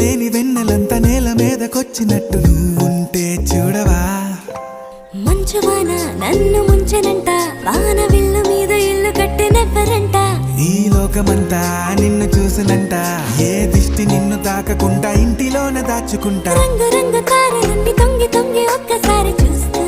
లేని వెన్నెలంతా నేల మీదకొచ్చినట్టు నువ్వుంటే చూడవా. మంచువాన నన్ను ముంచెనంట, వాన విల్లు మీద ఇల్లు కట్టినెవ్వరంట. ఈ లోకమంతా నిన్ను చూసినంట, ఏ దిష్టి నిన్ను తాకకుండా ఇంటిలోన దాచుకుంటా. రంగు రంగు తారలన్నీ తొంగి తొంగి ఒక్కసారి చూస్తే